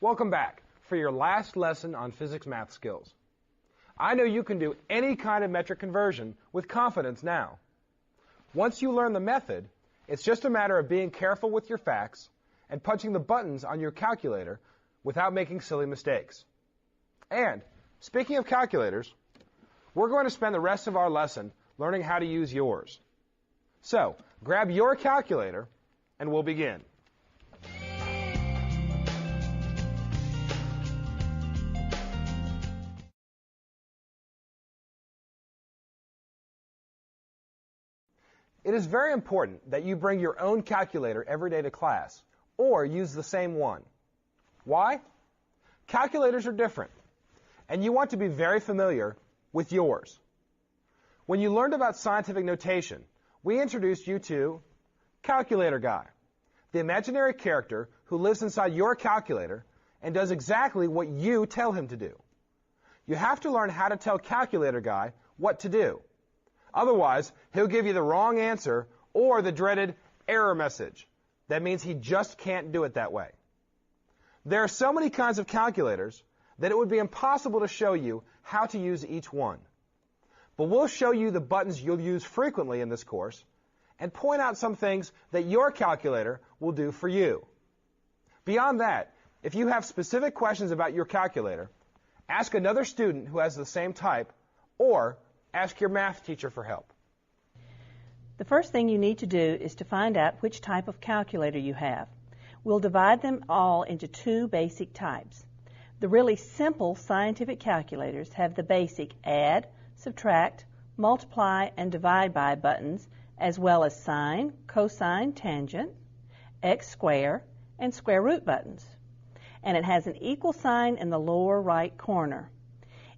Welcome back for your last lesson on physics math skills. I know you can do any kind of metric conversion with confidence now. Once you learn the method, it's just a matter of being careful with your facts and punching the buttons on your calculator without making silly mistakes. And, speaking of calculators, we're going to spend the rest of our lesson learning how to use yours. So, grab your calculator and we'll begin. It is very important that you bring your own calculator every day to class, or use the same one. Why? Calculators are different, and you want to be very familiar with yours. When you learned about scientific notation, we introduced you to Calculator Guy, the imaginary character who lives inside your calculator and does exactly what you tell him to do. You have to learn how to tell Calculator Guy what to do. Otherwise, he'll give you the wrong answer or the dreaded error message. That means he just can't do it that way. There are so many kinds of calculators that it would be impossible to show you how to use each one. But we'll show you the buttons you'll use frequently in this course and point out some things that your calculator will do for you. Beyond that, if you have specific questions about your calculator, ask another student who has the same type, or ask your math teacher for help. The first thing you need to do is to find out which type of calculator you have. We'll divide them all into two basic types. The really simple scientific calculators have the basic add, subtract, multiply, and divide by buttons, as well as sine, cosine, tangent, x square, and square root buttons. And it has an equal sign in the lower right corner.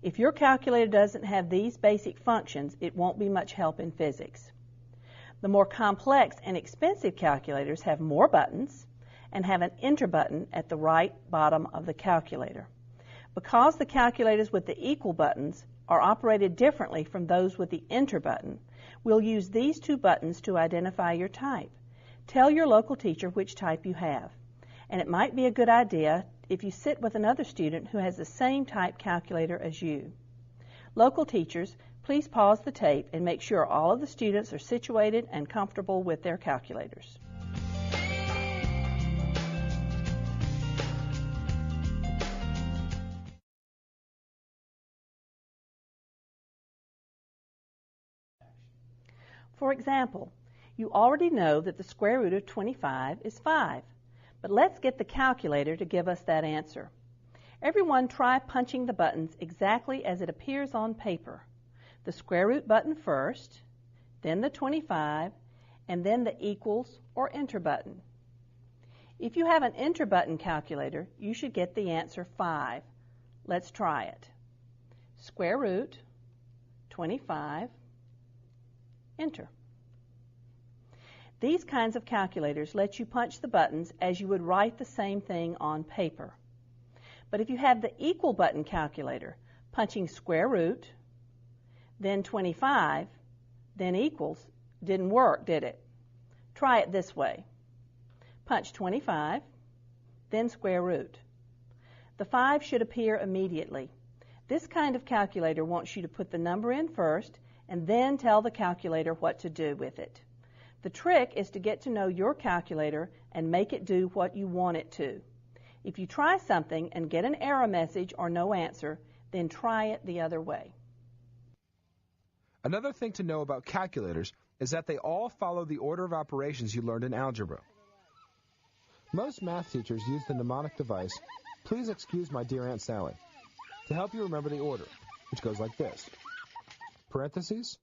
If your calculator doesn't have these basic functions, it won't be much help in physics. The more complex and expensive calculators have more buttons and have an enter button at the right bottom of the calculator. Because the calculators with the equal buttons are operated differently from those with the enter button, we'll use these two buttons to identify your type. Tell your local teacher which type you have. And it might be a good idea if you sit with another student who has the same type calculator as you. Local teachers, please pause the tape and make sure all of the students are situated and comfortable with their calculators. For example, you already know that the square root of 25 is 5. But let's get the calculator to give us that answer. Everyone try punching the buttons exactly as it appears on paper. The square root button first, then the 25, and then the equals or enter button. If you have an enter button calculator, you should get the answer 5. Let's try it. Square root, 25, enter. These kinds of calculators let you punch the buttons as you would write the same thing on paper. But if you have the equal button calculator, punching square root, then 25, then equals, didn't work, did it? Try it this way. Punch 25, then square root. The 5 should appear immediately. This kind of calculator wants you to put the number in first and then tell the calculator what to do with it. The trick is to get to know your calculator and make it do what you want it to. If you try something and get an error message or no answer, then try it the other way. Another thing to know about calculators is that they all follow the order of operations you learned in algebra. Most math teachers use the mnemonic device, "Please excuse my dear Aunt Sally," to help you remember the order, which goes like this: parentheses,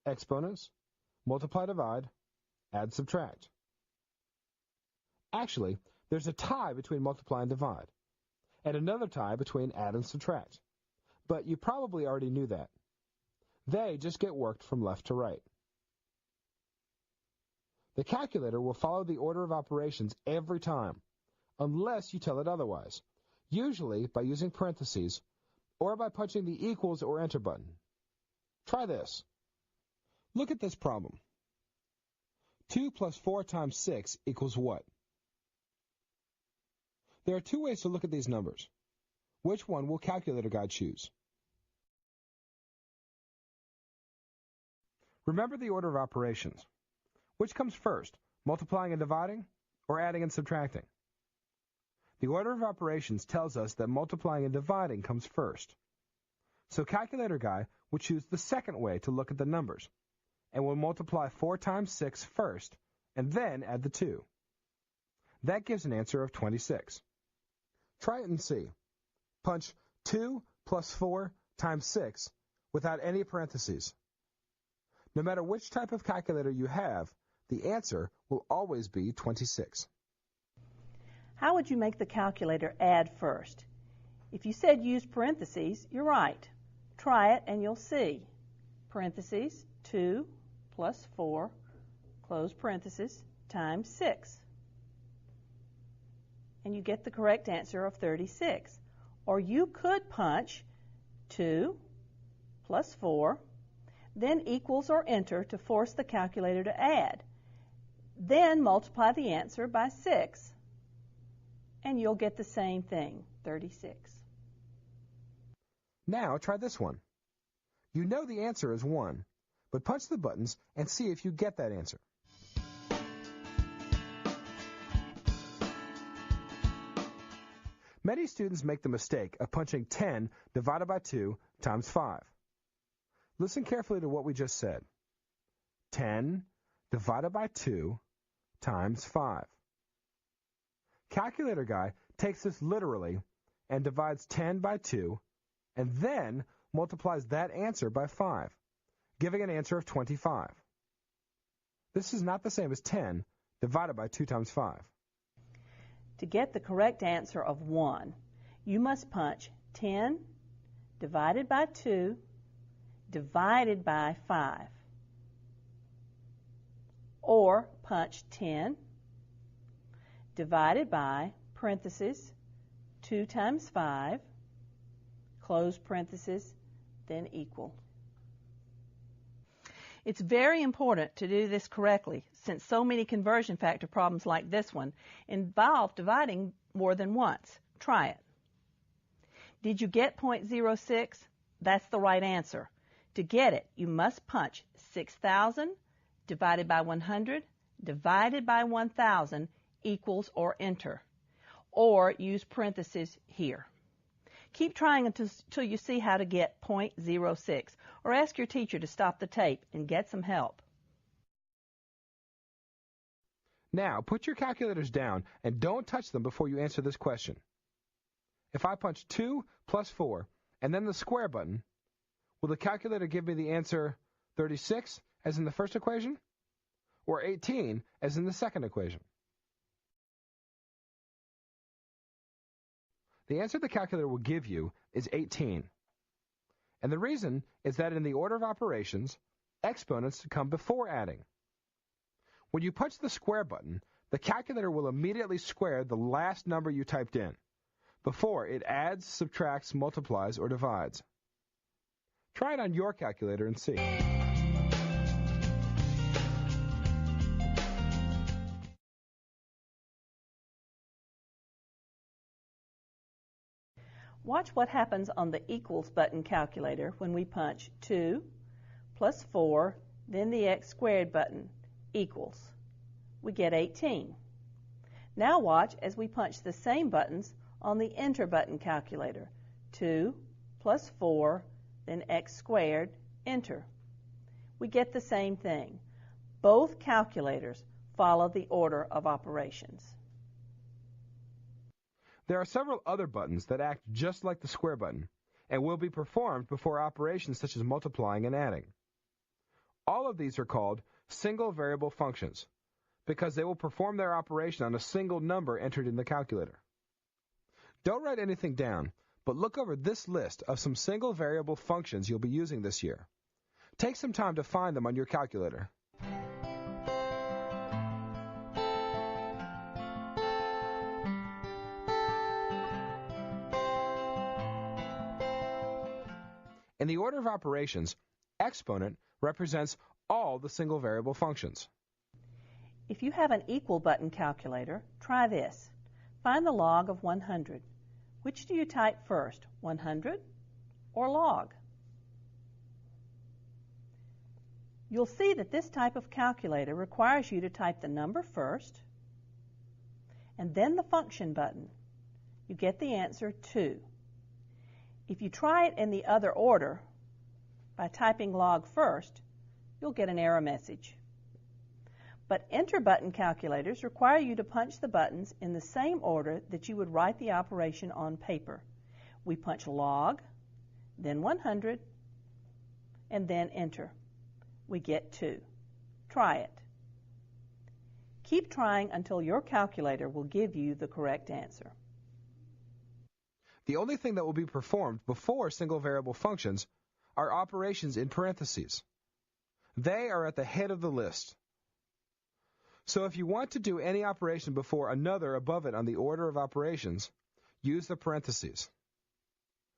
exponents, multiply, divide, add, subtract. Actually, there's a tie between multiply and divide, and another tie between add and subtract. But you probably already knew that. They just get worked from left to right. The calculator will follow the order of operations every time, unless you tell it otherwise, usually by using parentheses or by punching the equals or enter button. Try this. Look at this problem. 2 plus 4 times 6 equals what? There are two ways to look at these numbers. Which one will Calculator Guide choose? Remember the order of operations. Which comes first, multiplying and dividing, or adding and subtracting? The order of operations tells us that multiplying and dividing comes first. So Calculator Guide will choose the second way to look at the numbers, and will multiply 4 times 6 first, and then add the 2. That gives an answer of 26. Try it and see. Punch 2 plus 4 times 6 without any parentheses. No matter which type of calculator you have, the answer will always be 26. How would you make the calculator add first? If you said use parentheses, you're right. Try it and you'll see. Parentheses, 2 plus 4, close parentheses, times 6. And you get the correct answer of 36. Or you could punch 2 plus 4, then equals or enter to force the calculator to add. Then multiply the answer by 6, and you'll get the same thing, 36. Now try this one. You know the answer is 1, but punch the buttons and see if you get that answer. Many students make the mistake of punching 10 divided by 2 times 5. Listen carefully to what we just said. 10 divided by 2 times 5. Calculator Guy takes this literally and divides 10 by 2 and then multiplies that answer by 5, giving an answer of 25. This is not the same as 10 divided by 2 times 5. To get the correct answer of 1, you must punch 10 divided by 2 divided by 5. Or punch 10 divided by, parentheses, 2 times 5, close parentheses, then equal. It's very important to do this correctly, since so many conversion factor problems like this one involve dividing more than once. Try it. Did you get 0.06? That's the right answer. To get it, you must punch 6,000 divided by 100 divided by 1,000 equals or enter, or use parentheses here. Keep trying until you see how to get 0.06, or ask your teacher to stop the tape and get some help. Now, put your calculators down and don't touch them before you answer this question. If I punch 2 plus 4 and then the square button, will the calculator give me the answer 36 as in the first equation, or 18 as in the second equation? The answer the calculator will give you is 18. And the reason is that in the order of operations, exponents come before adding. When you punch the square button, the calculator will immediately square the last number you typed in, before it adds, subtracts, multiplies, or divides. Try it on your calculator and see. Watch what happens on the equals button calculator when we punch 2 plus 4, then the x squared button, equals. We get 18. Now watch as we punch the same buttons on the enter button calculator. 2 plus 4, then x squared, enter. We get the same thing. Both calculators follow the order of operations. There are several other buttons that act just like the square button and will be performed before operations such as multiplying and adding. All of these are called single variable functions because they will perform their operation on a single number entered in the calculator. Don't write anything down, but look over this list of some single variable functions you'll be using this year. Take some time to find them on your calculator. In the order of operations, exponent represents all the single variable functions. If you have an equal button calculator, try this. Find the log of 100. Which do you type first, 100 or log? You'll see that this type of calculator requires you to type the number first and then the function button. You get the answer 2. If you try it in the other order, by typing log first, you'll get an error message. But enter button calculators require you to punch the buttons in the same order that you would write the operation on paper. We punch log, then 100, and then enter. We get 2. Try it. Keep trying until your calculator will give you the correct answer. The only thing that will be performed before single variable functions are operations in parentheses. They are at the head of the list. So if you want to do any operation before another above it on the order of operations, use the parentheses.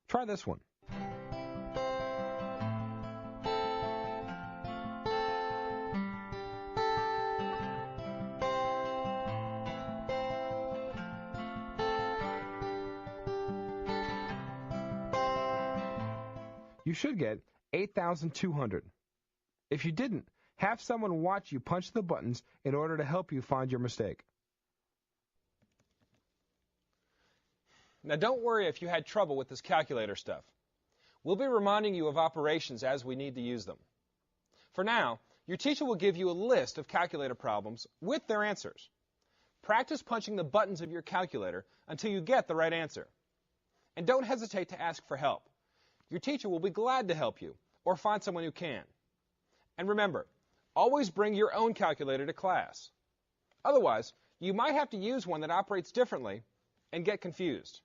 Try this one. You should get 8,200. If you didn't, have someone watch you punch the buttons in order to help you find your mistake. Now don't worry if you had trouble with this calculator stuff. We'll be reminding you of operations as we need to use them. For now, your teacher will give you a list of calculator problems with their answers. Practice punching the buttons of your calculator until you get the right answer. And don't hesitate to ask for help. Your teacher will be glad to help you or find someone who can. And remember, always bring your own calculator to class. Otherwise, you might have to use one that operates differently and get confused.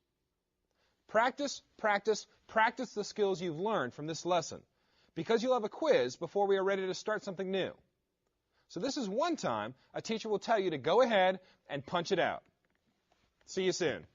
Practice, practice, practice the skills you've learned from this lesson, because you'll have a quiz before we are ready to start something new. So this is one time a teacher will tell you to go ahead and punch it out. See you soon.